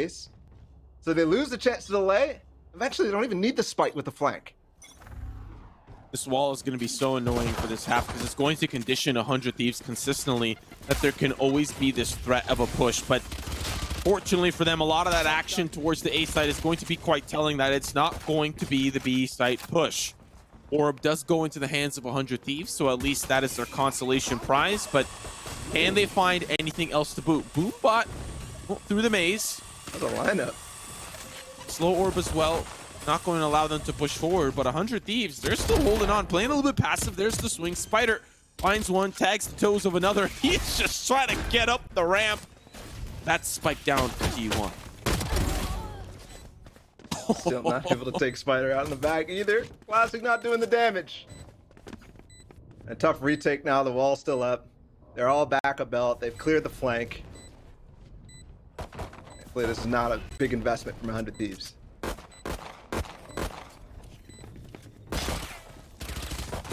base. So they lose the chance to delay. Eventually, they don't even need the spike with the flank. This wall is going to be so annoying for this half because it's going to condition 100 Thieves consistently that there can always be this threat of a push. But fortunately for them, a lot of that action towards the A side is going to be quite telling that it's not going to be the B side push. Orb does go into the hands of 100 Thieves, so at least that is their consolation prize. But can they find anything else to boot? Boombot through the maze. That's a lineup. Slow Orb as well. Not going to allow them to push forward, but 100 Thieves, they're still holding on, playing a little bit passive. There's the swing. Spider finds one, tags the toes of another. He's just trying to get up the ramp. That's spiked down for T1. Still not able to take Spider out in the back either. Classic not doing the damage. A tough retake now. The wall's still up. They're all back a belt. They've cleared the flank. Hopefully this is not a big investment from 100 Thieves.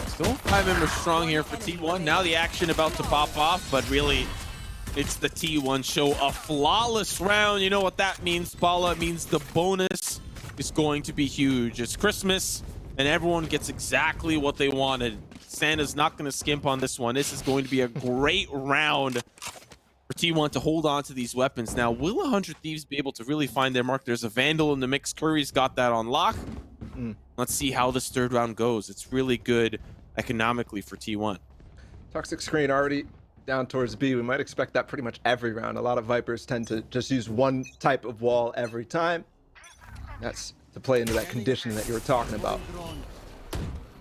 Still 5 members strong here for T1. Now the action about to pop off, but really it's the T1 show. A flawless round. You know what that means, Paula? It means the bonus is going to be huge. It's Christmas and everyone gets exactly what they wanted. Santa's not going to skimp on this one. This is going to be a great round for T1 to hold on to these weapons. Now, will 100 Thieves be able to really find their mark? There's a Vandal in the mix. Curry's got that on lock. Let's see how this third round goes. It's really good economically for T1. Toxic screen already down towards B. We might expect that pretty much every round. A lot of Vipers tend to just use one type of wall every time. That's to play into that condition that you were talking about.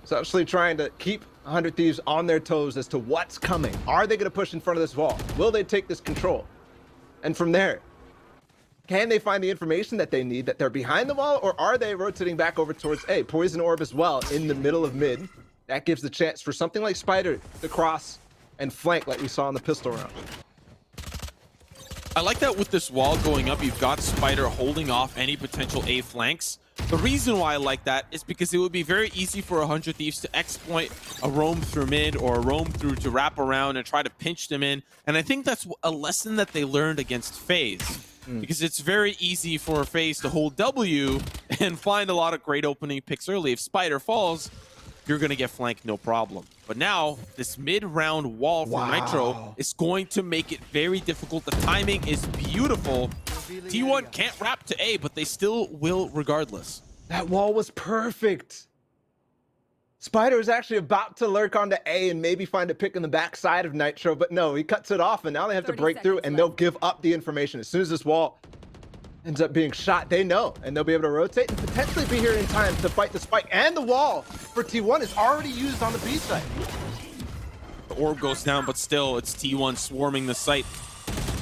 So actually trying to keep 100 Thieves on their toes as to what's coming. Are they going to push in front of this wall? Will they take this control? And from there, can they find the information that they need, that they're behind the wall, or are they rotating back over towards A? Poison Orb as well in the middle of mid. That gives the chance for something like Spider to cross and flank like we saw in the pistol round. I like that with this wall going up, you've got Spider holding off any potential A flanks. The reason why I like that is because it would be very easy for 100 Thieves to exploit a roam through mid or a roam through to wrap around and try to pinch them in. And I think that's a lesson that they learned against FaZe. Because it's very easy for FaZe to hold W and find a lot of great opening picks early. If Spider falls, you're going to get flanked, no problem. But now, this mid-round wall from Nitro is going to make it very difficult. The timing is beautiful. T1 can't wrap to A, but they still will regardless. That wall was perfect. Spider is actually about to lurk onto A and maybe find a pick in the backside of Nitro, but no, he cuts it off, and now they have to break through, and they'll give up the information. As soon as this wall ends up being shot, they know, and they'll be able to rotate and potentially be here in time to fight the spike. And the wall for T1 is already used on the B side. The orb goes down, but still, it's T1 swarming the site.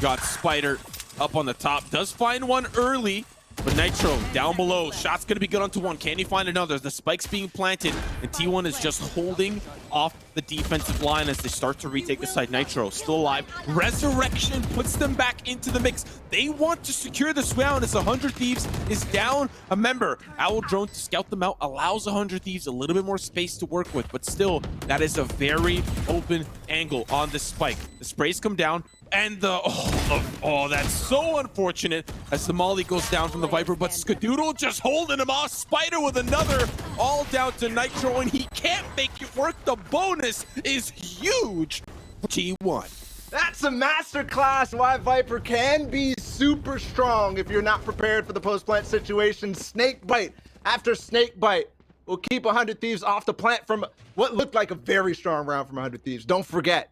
Got Spider up on the top. Does find one early, but Nitro down below. Shot's going to be good onto one. Can he find another? The spike's being planted, and T1 is just holding off the defensive line as they start to retake the side. Nitro still alive. Resurrection puts them back into the mix. They want to secure this round as 100 Thieves is down a member. Owl Drone to scout them out allows 100 Thieves a little bit more space to work with, but still, that is a very open angle on this spike. The sprays come down, and that's so unfortunate as the molly goes down from the Viper, but Skadoodle just holding him off. Spider with another, all down to Nitro, and he can't make it work. The bonus is huge for T1. That's a masterclass why Viper can be super strong if you're not prepared for the post-plant situation. Snake bite after snake bite will keep 100 Thieves off the plant from what looked like a very strong round from 100 Thieves. Don't forget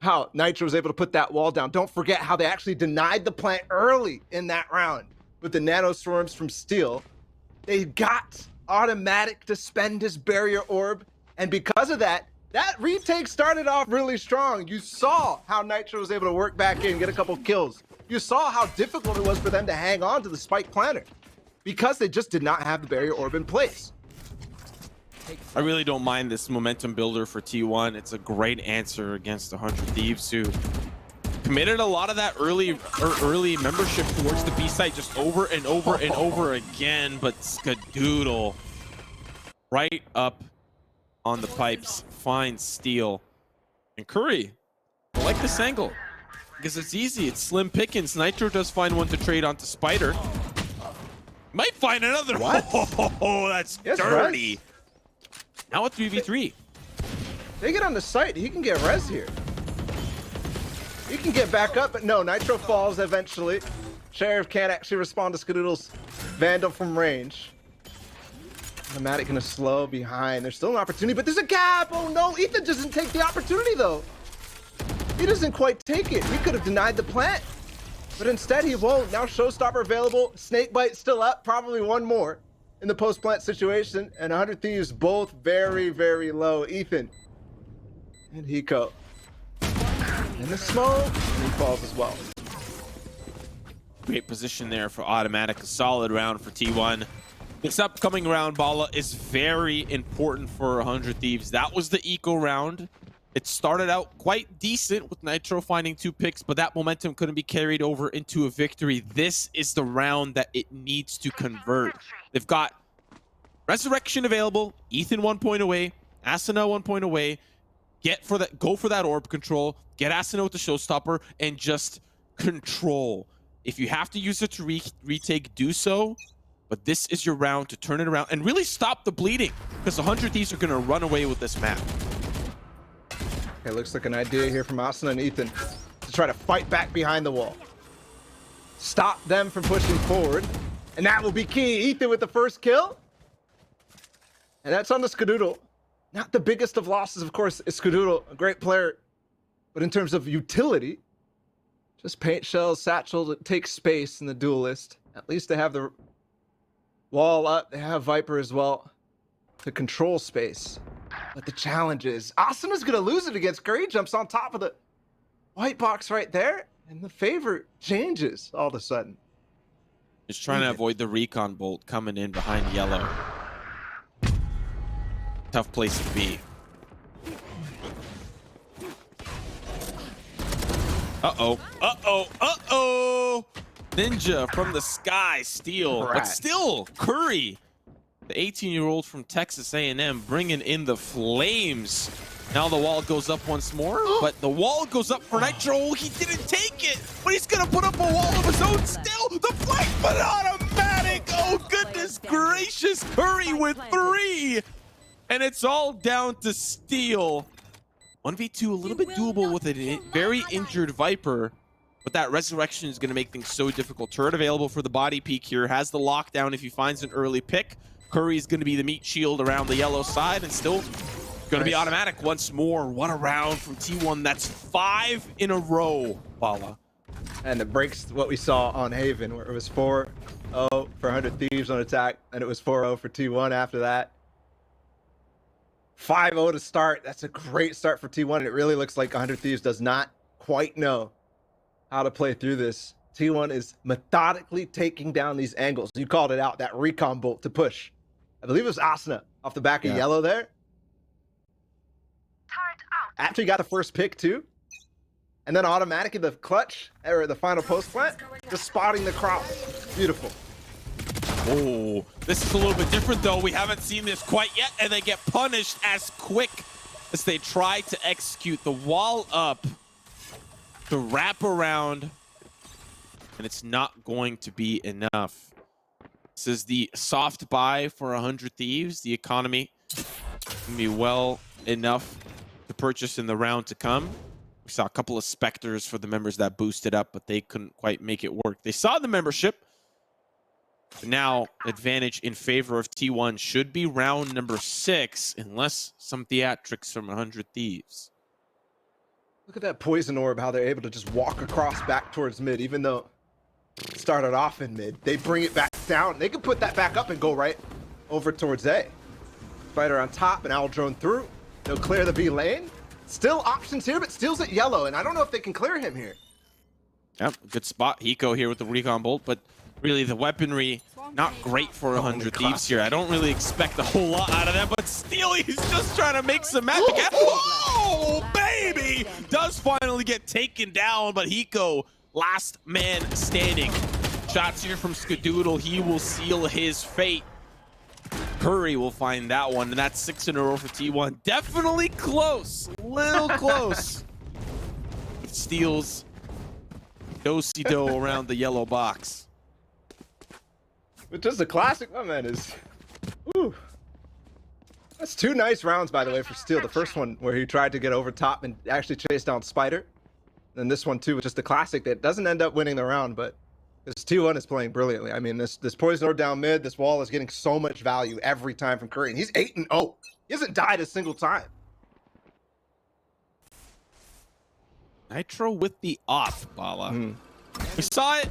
how Nitro was able to put that wall down. Don't forget how they actually denied the plant early in that round with the nano swarms from Steel. They got automatic to spend his barrier orb, and because of that, that retake started off really strong. You saw how Nitro was able to work back in, get a couple kills. You saw how difficult it was for them to hang on to the spike planter because they just did not have the barrier orb in place. I really don't mind this momentum builder for T1. It's a great answer against 100 Thieves who committed a lot of that early membership towards the B site just over and over and over again. But Skadoodle right up on the pipes finds Steel. And Curry, I like this angle. because it's easy. It's slim pickings. Nitro does find one to trade onto Spider. Might find another. What? Oh, that's Yes, dirty. res. Now a 3v3. They get on the site, he can get res here. He can get back up, but no, Nitro falls eventually. Sheriff can't actually respond to Skadoodle's Vandal from range. Automatic gonna slow behind. There's still an opportunity, but there's a gap. Oh no, Ethan doesn't take the opportunity though. He doesn't quite take it. He could have denied the plant, but instead he won't. Now Showstopper available. Snakebite still up, probably one more in the post-plant situation, and 100 Thieves both very, very low. Ethan and Hiko in the smoke, and he falls as well. Great position there for Automatic. A solid round for T1. This upcoming round, Bala, is very important for 100 Thieves. That was the eco round. It started out quite decent with Nitro finding 2 picks, but that momentum couldn't be carried over into a victory. This is the round that it needs to convert. They've got Resurrection available, Ethan 1 point away, Asuna 1 point away. Go for that orb control, get Asuna with the Showstopper, and just control. If you have to use it to retake, do so. But this is your round to turn it around and really stop the bleeding, because 100 Thieves are going to run away with this map. Okay, looks like an idea here from Asuna and Ethan to try to fight back behind the wall. Stop them from pushing forward, and that will be key. Ethan with the first kill. And that's on the Skadoodle. Not the biggest of losses, of course, is Skadoodle, a great player. But in terms of utility, just paint shells, satchel to take space in the duelist. At least they have the wall up. They have Viper as well to control space. But the challenge is, Asuna's going to lose it against Curry. Jumps on top of the white box right there. And the favor changes all of a sudden. Just trying to avoid the recon bolt coming in behind yellow. Tough place to be. Uh-oh. Uh-oh. Uh-oh. Ninja from the sky steal. But still, Curry, the 18-year-old from Texas A&M, bringing in the flames. Now the wall goes up once more, but the wall goes up for Nitro. He didn't take it, but he's going to put up a wall of his own still. The flank, but automatic. Oh, goodness gracious. Curry with 3. And it's all down to Steel. 1v2, a little bit doable with a very injured Viper, but that Resurrection is going to make things so difficult. Turret available for the body peek here. Has the lockdown if he finds an early pick. Curry's going to be the meat shield around the yellow side, and still going to be automatic once more. What a round from T1. That's 5 in a row, Bala. And it breaks what we saw on Haven, where it was 4-0 for 100 Thieves on attack, and it was 4-0 for T1 after that. 5-0 to start. That's a great start for T1, and it really looks like 100 Thieves does not quite know how to play through this. T1 is methodically taking down these angles. You called it out, that recon bolt to push. I believe it was Asuna off the back of yellow there. After he got the first pick too. And then automatic in the clutch, or the final post plant, just spotting the crop. Beautiful. Oh, this is a little bit different though. We haven't seen this quite yet, and they get punished as quick as they try to execute the wall up to wrap around, and it's not going to be enough. This is the soft buy for 100 Thieves. The economy can be well enough to purchase in the round to come. We saw a couple of Spectres for the members that boosted up, but they couldn't quite make it work. They saw the membership. Now, advantage in favor of T1 should be round number 6, unless some theatrics from 100 Thieves. Look at that poison orb, how they're able to just walk across back towards mid, even though it started off in mid. They bring it back down. They can put that back up and go right over towards A. Spider on top, and Owl drone through. They'll clear the B lane. Still options here, but Steel's at yellow, and I don't know if they can clear him here. Yep, good spot. Hiko here with the recon bolt, but really the weaponry not great for 100 Thieves here. I don't really expect a whole lot out of them, but Steel, he's just trying to make some magic. Oh, baby! Does finally get taken down, but Hiko, last man standing. Shots here from Skadoodle. He will seal his fate. Curry will find that one, and that's 6 in a row for T1. Definitely close, little close. With Steel's do-si-do around the yellow box. But just a classic, my man is. Whew. That's 2 nice rounds, by the way, for Steel. The first one where he tried to get over top and actually chase down Spider. And this one too, just a classic that doesn't end up winning the round, but this T1 is playing brilliantly. I mean, this poison orb down mid, this wall is getting so much value every time from Curry. And he's 8-0. He hasn't died a single time. Nitro with the op, Bala. We saw it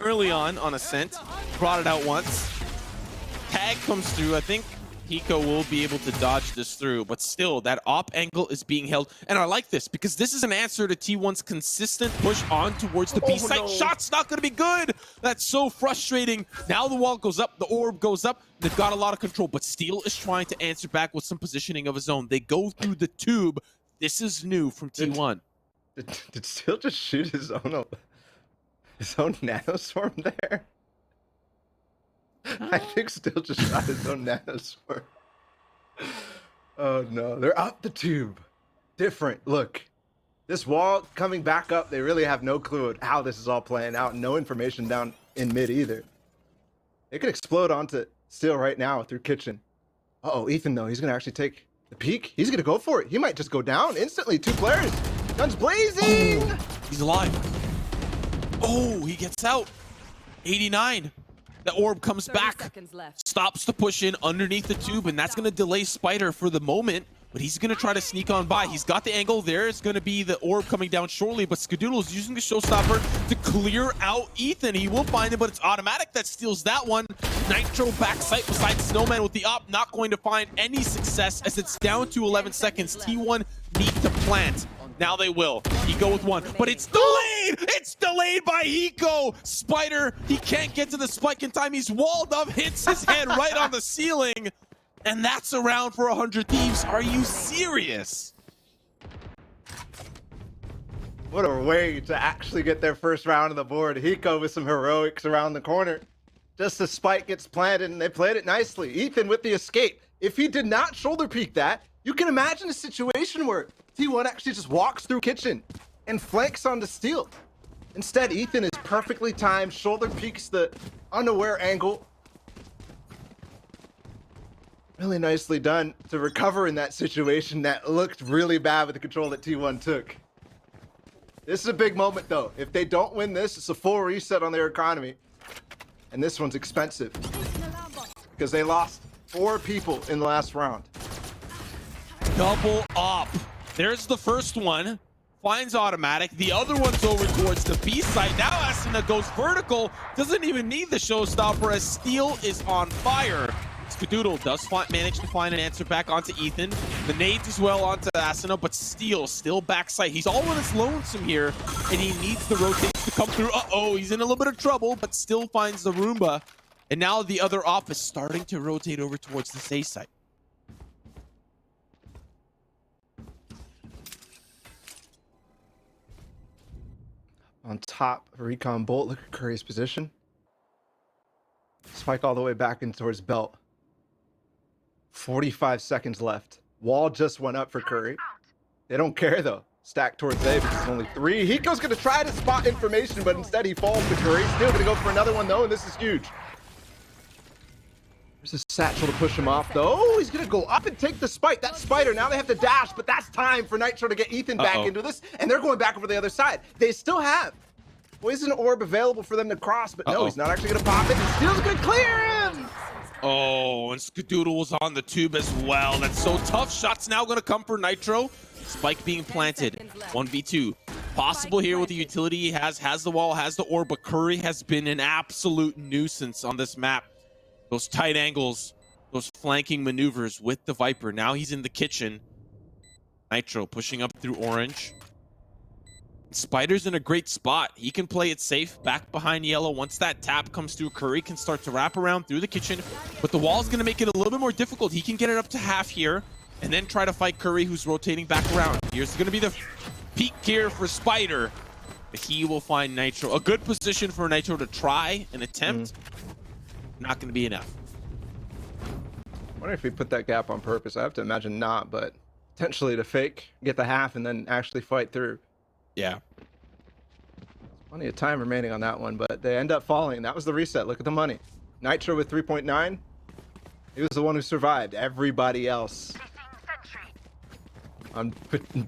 early on Ascent. Brought it out once. Tag comes through. I think Hiko will be able to dodge this through, but still, that op angle is being held. And I like this because this is an answer to T1's consistent push on towards the B site. No. Shot's not going to be good. That's so frustrating. Now the wall goes up, the orb goes up. They've got a lot of control, but Steel is trying to answer back with some positioning of his own. They go through the tube. This is new from T1. Did Steel just shoot his own nanoswarm there? I think Steel just shot his own nanoswarm. Oh no, they're up the tube. Different. Look, this wall coming back up, they really have no clue how this is all playing out. No information down in mid either. It could explode onto Steel right now through kitchen. Uh-oh, Ethan though, he's gonna actually take the peek. He's gonna go for it. He might just go down instantly. 2 players. Guns blazing! Oh, he's alive. Oh, he gets out. 89. The orb comes back, stops the push in underneath the tube, and that's going to delay Spider for the moment, but he's going to try to sneak on by. He's got the angle there. It's going to be the orb coming down shortly, but Skadoodle's using the showstopper to clear out Ethan. He will find him, but it's automatic that steals that one. Nitro backside beside Snowman with the op, not going to find any success as it's down to 11 seconds. T1 need to plant. Now they will. Hiko with one, but it's delayed! It's delayed by Hiko! Spider, he can't get to the spike in time. He's walled up, hits his head right on the ceiling. And that's a round for 100 Thieves. Are you serious? What a way to actually get their first round on the board. Hiko with some heroics around the corner. Just the spike gets planted, and they played it nicely. Ethan with the escape. If he did not shoulder peek that, you can imagine a situation where T1 actually just walks through kitchen and flanks onto Steel. Instead, Ethan is perfectly timed, shoulder peeks the unaware angle. Really nicely done to recover in that situation that looked really bad with the control that T1 took. This is a big moment though. If they don't win this, it's a full reset on their economy. And this one's expensive because they lost 4 people in the last round. Double op. There's the first one. Finds automatic. The other one's over towards the B site. Now Asuna goes vertical. Doesn't even need the showstopper as Steel is on fire. Skadoodle does manage to find an answer back onto Ethan. The nades as well onto Asuna, but Steel still backside. He's all on his lonesome here, and he needs the rotation to come through. Uh-oh, he's in a little bit of trouble, but still finds the Roomba. And now the other op is starting to rotate over towards the A site. On top, Recon Bolt. Look at Curry's position. Spike all the way back in towards Belt. 45 seconds left. Wall just went up for Curry. They don't care though. Stack towards A because it's only 3. Hiko's gonna try to spot information, but instead he falls to Curry. Still gonna go for another one though, and this is huge. There's a satchel to push him off though. He's gonna go up and take the spike. That Spider, now they have to dash, but that's time for Nitro to get Ethan back into this, and they're going back over the other side. They still have Poison Orb available for them to cross, but no, he's not actually gonna pop it, and Steel's gonna clear him! Oh, and Skadoodle was on the tube as well. That's so tough. Shots now gonna come for Nitro. Spike being planted. 1v2. Possible here with the utility he has the wall, has the orb, but Curry has been an absolute nuisance on this map. Those tight angles, those flanking maneuvers with the Viper. Now he's in the kitchen. Nitro pushing up through orange. Spider's in a great spot. He can play it safe back behind yellow. Once that tap comes through, Curry can start to wrap around through the kitchen, but the wall's going to make it a little bit more difficult. He can get it up to half here and then try to fight Curry, who's rotating back around. Here's going to be the peak here for Spider. But he will find Nitro. A good position for Nitro to try and attempt. Not going to be enough. I wonder if he put that gap on purpose. I have to imagine not, but potentially to fake, get the half, and then actually fight through. Yeah. Plenty of time remaining on that one, but they end up falling. That was the reset. Look at the money. Nitro with 3.9. He was the one who survived. Everybody else on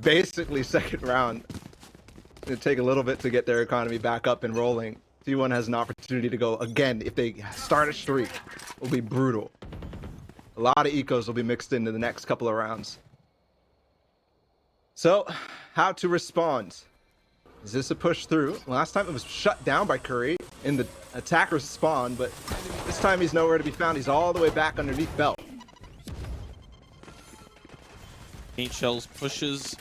basically second round. It's going to take a little bit to get their economy back up and rolling. T1 has an opportunity to go again. If they start a streak, it will be brutal. A lot of ecos will be mixed into the next couple of rounds. So, how to respond? Is this a push through? Last time it was shut down by Curry in the attacker's spawn, but this time he's nowhere to be found. He's all the way back underneath Belt. Paint Shells pushes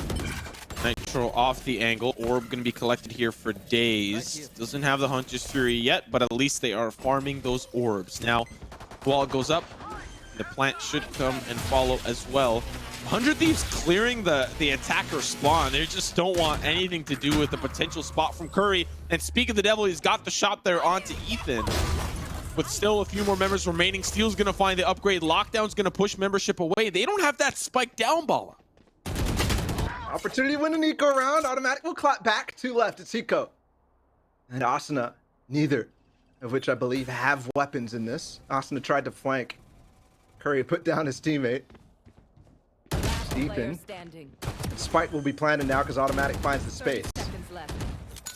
Nitro off the angle. Orb going to be collected here for days. Doesn't have the Hunter's Fury yet, but at least they are farming those orbs. Now, wall goes up. The plant should come and follow as well. 100 Thieves clearing the attacker spawn. They just don't want anything to do with the potential spot from Curry. And speak of the devil, he's got the shot there onto Ethan. With still a few more members remaining, Steel's going to find the upgrade. Lockdown's going to push membership away. They don't have that spike down baller. Opportunity to win an eco round. Automatic will clap back. 2 left. It's Eco. And Asuna, neither of which I believe have weapons in this. Asuna tried to flank. Curry put down his teammate. Ethan. Spike will be planted now because Automatic finds the space.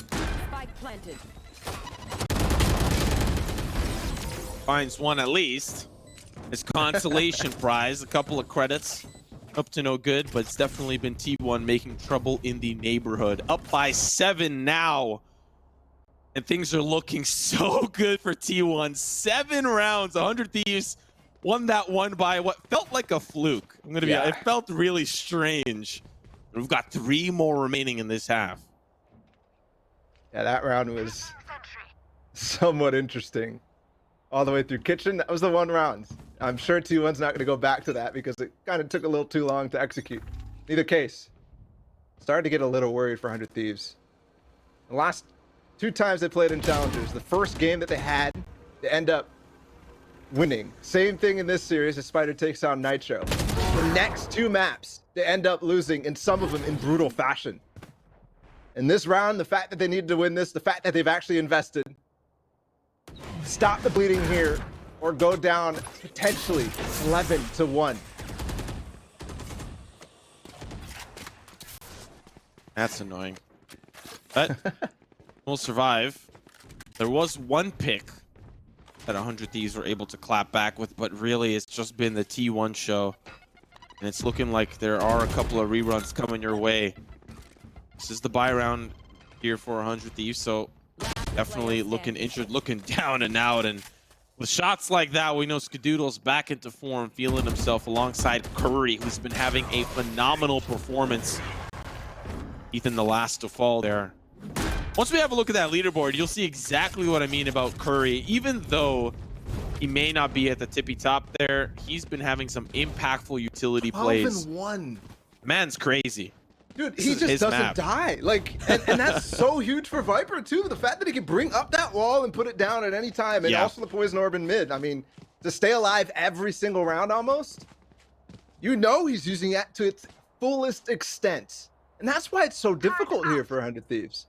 Spike planted. Finds one at least. His consolation prize, a couple of credits. Up to no good, but it's definitely been T1 making trouble in the neighborhood. Up by 7 now. And things are looking so good for T1. 7 rounds, 100 Thieves. Won that one by what felt like a fluke. I'm gonna be. It felt really strange. We've got 3 more remaining in this half. Yeah, that round was somewhat interesting. All the way through Kitchen. That was the 1 round. I'm sure T1's not going to go back to that because it kind of took a little too long to execute. In either case, started to get a little worried for 100 Thieves. The last 2 times they played in Challengers, the first game that they had, they end up winning. Same thing in this series as Spider takes on Nitro. The next 2 maps, they end up losing, and some of them in brutal fashion. In this round, the fact that they needed to win this, the fact that they've actually invested, stop the bleeding here, or go down potentially 11-1. That's annoying. But we'll survive. There was 1 pick that 100 Thieves were able to clap back with, but really it's just been the T1 show. And it's looking like there are a couple of reruns coming your way. This is the buy round here for 100 Thieves, so definitely looking injured, looking down and out. And with shots like that, we know Skadoodle's back into form, feeling himself alongside Curry, who's been having a phenomenal performance. Ethan the last to fall there. Once we have a look at that leaderboard, you'll see exactly what I mean about Curry. Even though he may not be at the tippy top there, he's been having some impactful utility plays. 12-1. Man's crazy. Dude, he just doesn't die. Like, and that's so huge for Viper too. The fact that he can bring up that wall and put it down at any time, and also the poison orb in mid. I mean, to stay alive every single round almost, you know he's using it to its fullest extent. And that's why it's so difficult here for 100 Thieves.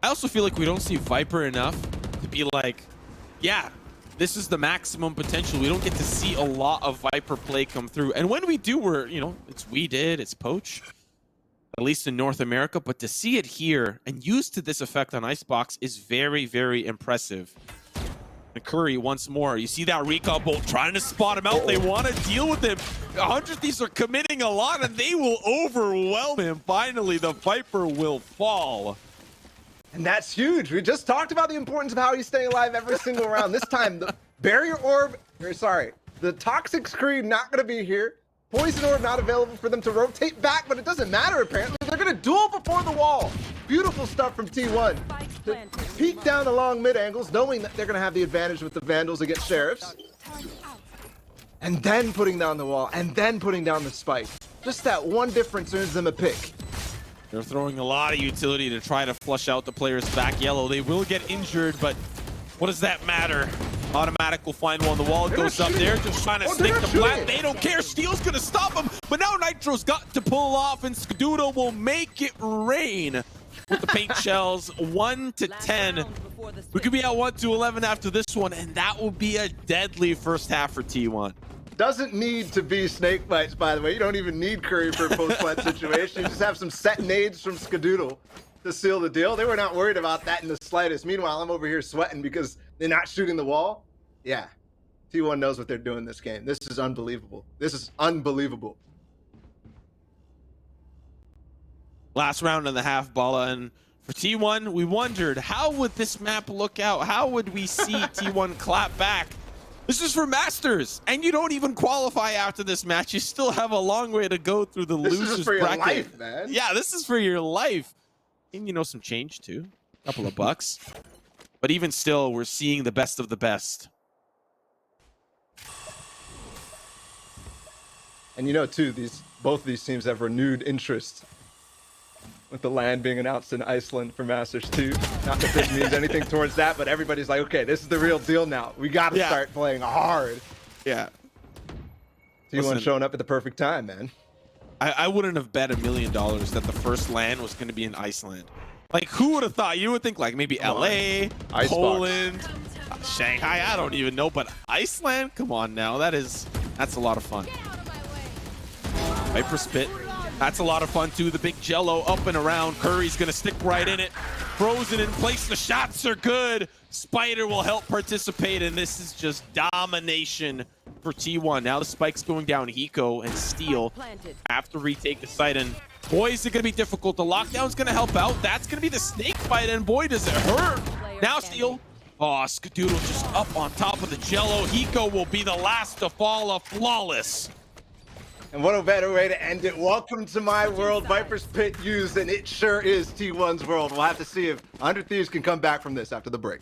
I also feel like we don't see Viper enough to be like, yeah, this is the maximum potential. We don't get to see a lot of Viper play come through. And when we do, we're, you know, it's Poach, at least in North America. But to see it here and used to this effect on Icebox is very, very impressive. And Curry once more. You see that recall bolt trying to spot him out. They want to deal with him. 100 Thieves are committing a lot and they will overwhelm him. Finally, the Viper will fall. And that's huge. We just talked about the importance of how he's staying alive every single round. This time, the barrier orb, the toxic screen not going to be here. Poison orb not available for them to rotate back, but it doesn't matter apparently. They're going to duel before the wall. Beautiful stuff from T1. To peek down the long mid angles, knowing that they're going to have the advantage with the Vandals against Sheriffs. And then putting down the wall, and then putting down the spike. Just that one difference earns them a pick. They're throwing a lot of utility to try to flush out the players back yellow. They will get injured, but what does that matter? Automatic will find one. The wall goes up there, just trying to stick the plant. They don't care. Steel's gonna stop him, but now Nitro's got to pull off, and Skadoodle will make it rain with the paint shells. 1 to 10. We could be at 1 to 11 after this one, and that will be a deadly first half for T1. Doesn't need to be snake bites, by the way. You don't even need Curry for a post-plant situation. You just have some set nades from Skadoodle to seal the deal. They were not worried about that in the slightest. Meanwhile, I'm over here sweating because they're not shooting the wall. Yeah, T1 knows what they're doing this game. This is unbelievable. This is unbelievable. Last round and a half, Bala, and for T1, we wondered, how would this map look out? How would we see T1 clap back? This is for Masters, and you don't even qualify after this match. You still have a long way to go through the losers bracket. This is for your life, man. Yeah, this is for your life. And you know, some change too. A couple of bucks. But even still, we're seeing the best of the best. And you know, too, both of these teams have renewed interest with the land being announced in Iceland for Masters 2. Not that this means anything towards that, but everybody's like, okay, this is the real deal now. We got to start playing hard. Yeah. T1 showing up at the perfect time, man. I wouldn't have bet $1 million that the first land was going to be in Iceland. Like, who would have thought? You would think like maybe LA, Poland, Shanghai, I don't even know, but Iceland? Come on now, that's a lot of fun. Viper Spit, that's a lot of fun too. The big jello up and around. Curry's gonna stick right in it. Frozen in place, the shots are good. Spider will help participate, and this is just domination for T1. Now the spike's going down. Hiko and Steel have to retake the site, and boy, is it gonna be difficult. The lockdown's gonna help out. That's gonna be the snake bite, and boy, does it hurt. Now Steel. Oh, Skadoodle just up on top of the jello. Hiko will be the last to fall, a flawless. And what a better way to end it. Welcome to my world. Viper's Pit used, and it sure is T1's world. We'll have to see if 100 Thieves can come back from this after the break.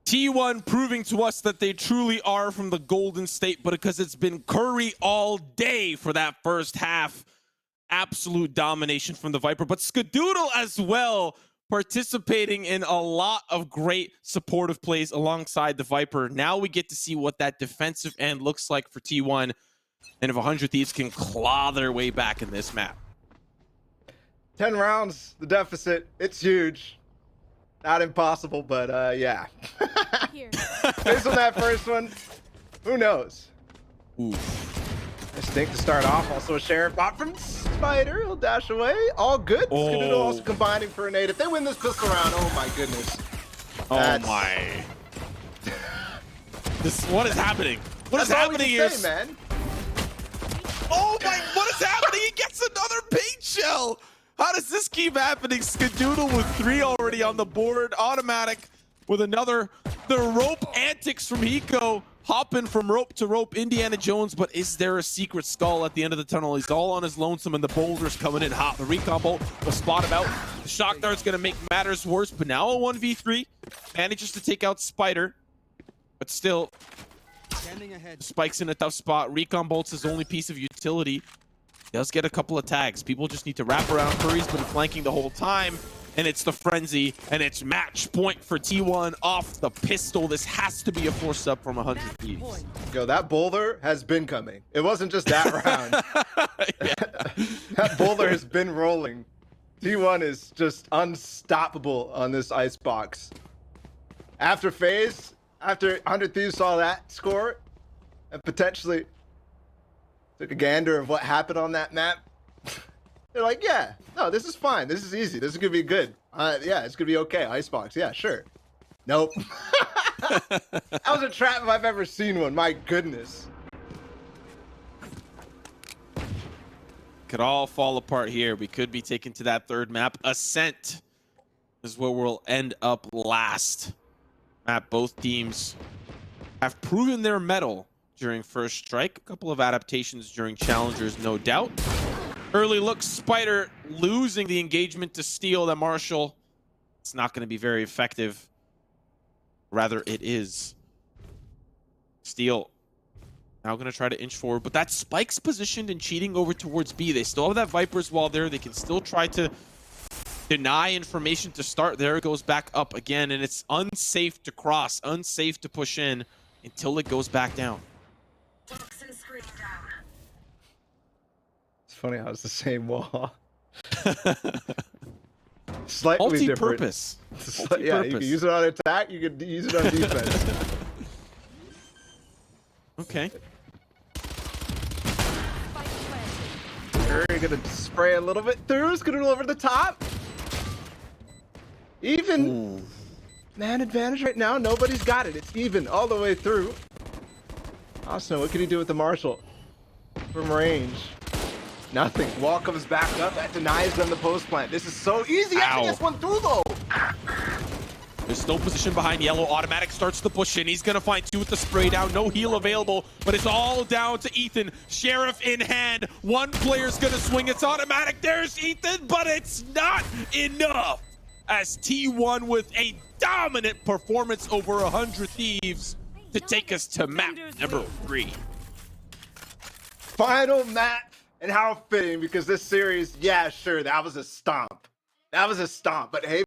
T1 proving to us that they truly are from the Golden State, but because it's been Curry all day for that first half. Absolute domination from the Viper, but Skadoodle as well participating in a lot of great supportive plays alongside the Viper. Now we get to see what that defensive end looks like for T1, and if 100 Thieves can claw their way back in this map. 10 rounds, the deficit, it's huge. Not impossible, but yeah. Based on that first one, who knows? Ooh. Stink to start off. Also a sheriff bot from Spider. He'll dash away. All good. Oh. Skadoodle also combining for a nade. If they win this pistol round, oh my goodness. Oh That's- my. What is happening? What is That's all we happening can here? say, man. Oh my, what is happening? He gets another paint shell. How does this keep happening? Skadoodle with 3 already on the board. Automatic with another. The rope antics from Hiko. Hopping from rope to rope, Indiana Jones, but is there a secret skull at the end of the tunnel? He's all on his lonesome, and the boulder's coming in hot. The recon bolt will spot him out. The shock dart's gonna make matters worse, but now a 1v3. Manages to take out Spider, but still, Spike's in a tough spot. Recon bolt's his only piece of utility. Does get a couple of tags. People just need to wrap around. Curry's been flanking the whole time. And it's the frenzy, and it's match point for T1 off the pistol. This has to be a force up from 100 Thieves. Yo, that boulder has been coming. It wasn't just that round. That boulder has been rolling. T1 is just unstoppable on this icebox. After phase, after 100 Thieves saw that score, and potentially took a gander of what happened on that map, they're like, yeah, no, this is fine. This is easy. This is going to be good. Yeah, it's going to be okay. Icebox. Yeah, sure. Nope. That was a trap if I've ever seen one. My goodness. Could all fall apart here. We could be taken to that third map. Ascent is where we'll end up last. Map both teams have proven their mettle during first strike. A couple of adaptations during challengers, no doubt. Early look, Spider losing the engagement to Steel. That Marshall, it's not going to be very effective. Rather, it is. Steel now going to try to inch forward, but that Spike's positioned and cheating over towards B. They still have that Viper's wall there. They can still try to deny information to start. There it goes back up again, and it's unsafe to cross, unsafe to push in until it goes back down. It's funny how it's the same wall. Slightly different. Multi-purpose. Yeah, you can use it on attack, you can use it on defense. Okay. You're gonna spray a little bit through, it's gonna go over the top. Even. Ooh. Man advantage right now, nobody's got it. It's even all the way through. Austin, what can he do with the Marshall? From range. Nothing. Wall comes back up. That denies them the post plant. This is so easy. Actually gets one through though. There's still position behind yellow. Automatic starts to push in. He's going to find 2 with the spray down. No heal available, but it's all down to Ethan. Sheriff in hand. One player's going to swing. It's automatic. There's Ethan, but it's not enough. As T1 with a dominant performance over 100 Thieves to take us to map number 3. Final map, and how fitting, because this series, yeah, sure, that was a stomp. That was a stomp, but hey,